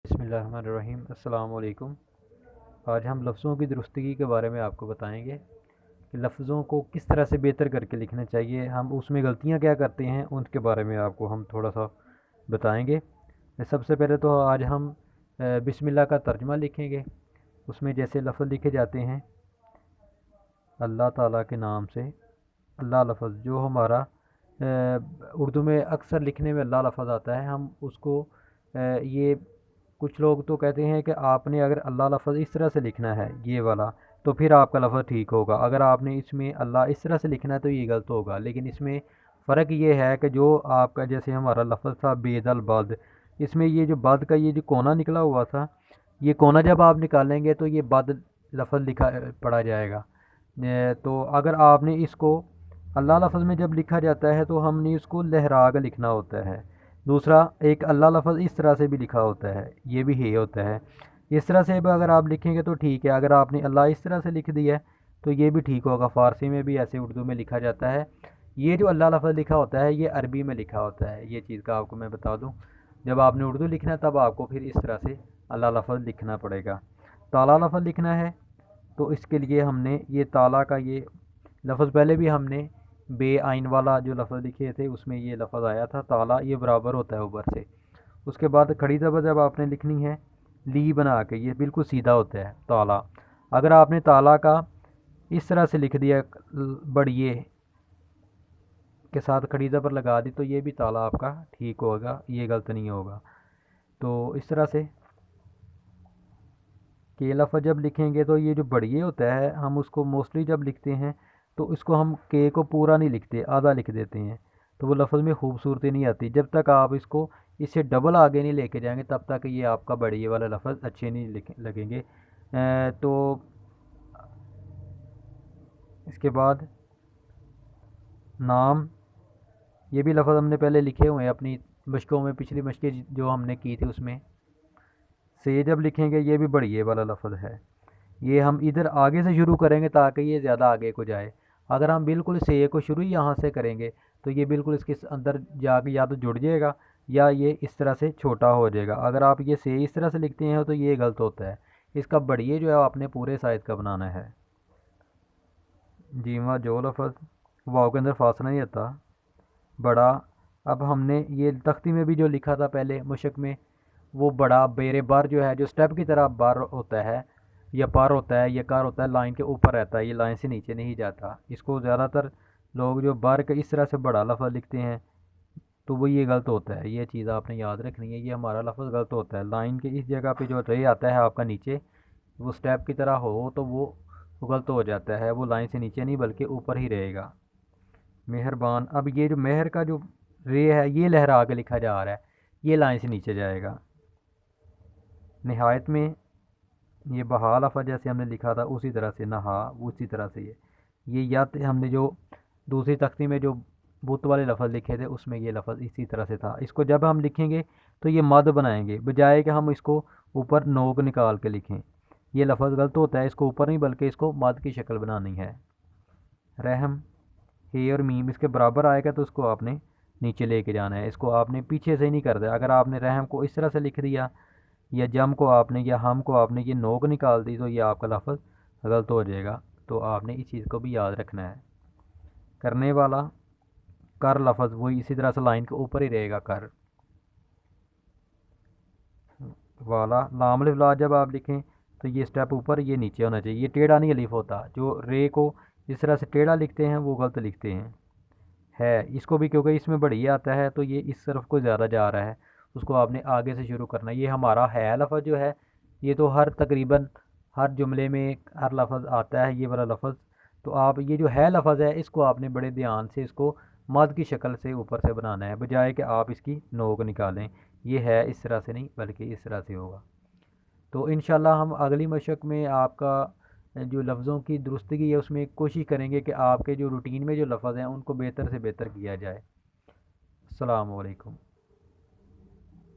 बिस्मिल्लाहिर्रहमानिर्रहीम। अस्सलाम वालेकुम। आज हम लफ्ज़ों की दुरुस्तगी के बारे में आपको बताएंगे कि लफ्ज़ों को किस तरह से बेहतर करके लिखना चाहिए, हम उसमें गलतियां क्या करते हैं उनके बारे में आपको हम थोड़ा सा बताएंगे। सबसे पहले तो आज हम बिस्मिल्लाह का तर्जुमा लिखेंगे। उसमें जैसे लफ्ज़ लिखे जाते हैं अल्लाह ताला के नाम से। अल्लाह लफ्ज़ जो हमारा उर्दू में अक्सर लिखने में अल्लाह लफ्ज़ आता है, हम उसको ये कुछ लोग तो कहते हैं कि आपने अगर अल्लाह लफ्ज़ इस तरह से लिखना है ये वाला, तो फिर आपका लफ्ज़ ठीक होगा। अगर आपने इसमें अल्लाह इस तरह से लिखना है तो ये गलत होगा। लेकिन इसमें फ़र्क ये है कि जो आपका जैसे हमारा लफ्ज़ था बेदल बद, इसमें ये जो बद का ये जो कोना निकला हुआ था, ये कोना जब आप निकालेंगे तो ये बद लफ्ज़ लिखा पड़ा जाएगा। तो अगर आपने इसको अल्लाह लफ्ज़ में जब लिखा जाता है तो हमने इसको लहरा कर लिखना होता है। दूसरा, एक अल्लाह लफ्ज़ इस तरह से भी लिखा होता है, ये भी हे होता है। इस तरह से भी अगर आप लिखेंगे तो ठीक है। अगर आपने अल्लाह इस तरह से लिख दिया है तो ये भी ठीक होगा। फ़ारसी में भी ऐसे उर्दू में लिखा जाता है। ये जो अल्लाह लफ्ज़ लिखा होता है ये अरबी में लिखा होता है। ये चीज़ का आपको मैं बता दूँ, जब आपने उर्दू लिखना है तब आपको फिर इस तरह से अल्लाह लफ्ज़ लिखना पड़ेगा। ताला लफ्ज़ लिखना है तो इसके लिए हमने ये ताला का ये लफ्ज़ पहले भी हमने बे आइन वाला जो लफ्ज़ लिखे थे उसमें ये लफ्ज़ आया था ताला, ये बराबर होता है ऊपर से। उसके बाद खड़ी ज़बर जब आपने लिखनी है ली बना के, ये बिल्कुल सीधा होता है ताला। अगर आपने ताला का इस तरह से लिख दिया बढ़िए के साथ खड़ी ज़बर लगा दी तो ये भी ताला आपका ठीक होगा, ये गलत नहीं होगा। तो इस तरह से के लफ्ज़ जब लिखेंगे तो ये जो बढ़िए होता है हम उसको मोस्टली जब लिखते हैं तो इसको हम के को पूरा नहीं लिखते, आधा लिख देते हैं, तो वो लफ्ज़ में खूबसूरती नहीं आती। जब तक आप इसको इससे डबल आगे नहीं लेके जाएंगे तब तक ये आपका बढ़िए वाला लफ्ज़ अच्छे नहीं लगेंगे। तो इसके बाद नाम, ये भी लफ्ज़ हमने पहले लिखे हुए हैं अपनी मशकों में, पिछली मशक़ें जो हमने की थी उसमें। से जब लिखेंगे ये भी बढ़िए वाला लफ्ज़ है, ये हम इधर आगे से शुरू करेंगे ताकि ये ज़्यादा आगे को जाए। अगर हम बिल्कुल से को शुरू ही यहाँ से करेंगे तो ये बिल्कुल इसके अंदर जाके या तो जुड़ जाएगा या ये इस तरह से छोटा हो जाएगा। अगर आप ये से इस तरह से लिखते हैं तो ये गलत होता है। इसका बढ़िए जो है आपने पूरे साइज़ का बनाना है। जीवा जो लफ्ज़ वाव के अंदर फासला नहीं आता बड़ा। अब हमने ये तख्ती में भी जो लिखा था पहले मुशक में, वो बड़ा बेरे बार जो है जो स्टेप की तरह बार होता है या पार होता है, ये कार होता है लाइन के ऊपर रहता है, ये लाइन से नीचे नहीं जाता। इसको ज़्यादातर लोग जो बार के इस तरह से बड़ा लफ्ज़ लिखते हैं तो वो ये गलत होता है। ये चीज़ आपने याद रखनी है, ये हमारा लफ्ज़ गलत होता है। लाइन के इस जगह पे जो रे आता है आपका नीचे, वो स्टेप की तरह हो तो वो गलत हो जाता है। वो लाइन से नीचे नहीं बल्कि ऊपर ही रहेगा। मेहरबान, अब ये जो मेहर का जो रे है ये लहरा के लिखा जा रहा है, ये लाइन से नीचे जाएगा। नहायत में ये बहा लफ्ज़ जैसे हमने लिखा था उसी तरह से नहा, उसी तरह से ये यत हमने जो दूसरी तख्ती में जो बुत वाले लफ्ज़ लिखे थे उसमें ये लफ्ज़ इसी तरह से था। इसको जब हम लिखेंगे तो ये मद बनाएंगे, बजाय कि हम इसको ऊपर नोक निकाल के लिखें। ये लफ्ज़ गलत होता है, इसको ऊपर नहीं बल्कि इसको मद की शक्ल बनानी है। रहम, हे और मीम इसके बराबर आएगा तो उसको आपने नीचे लेके जाना है, इसको आपने पीछे से नहीं कर दिया। अगर आपने रहम को इस तरह से लिख दिया या जम को आपने या हम को आपने ये नोक निकाल दी तो ये आपका लफ्ज़ गलत हो जाएगा। तो आपने इस चीज़ को भी याद रखना है। करने वाला कर लफ्ज़ वही इसी तरह से लाइन के ऊपर ही रहेगा कर वाला। लाम अलिफ ला जब आप लिखें तो ये स्टेप ऊपर ये नीचे होना चाहिए, ये टेढ़ा नहीं अलिफ होता। जो रे को इस तरह से टेढ़ा लिखते हैं वो गलत लिखते हैं। है इसको भी क्योंकि इसमें बढ़िया आता है तो ये इस तरफ को ज़्यादा जा रहा है, उसको आपने आगे से शुरू करना है। ये हमारा है लफ्ज़ जो है ये तो हर तकरीबन हर जुमले में हर लफ्ज़ आता है ये वाला लफ्ज़। तो आप ये जो है लफ्ज़ है इसको आपने बड़े ध्यान से इसको मद की शक्ल से ऊपर से बनाना है, बजाय कि आप इसकी नोक निकालें। ये है इस तरह से नहीं बल्कि इस तरह से होगा। तो इंशाल्लाह हम अगली मशक में आपका जो लफ्ज़ों की दुरुस्तगी है उसमें कोशिश करेंगे कि आपके जो रूटीन में जो लफ्ज़ हैं उनको बेहतर से बेहतर किया जाए। अस्सलाम वालेकुम।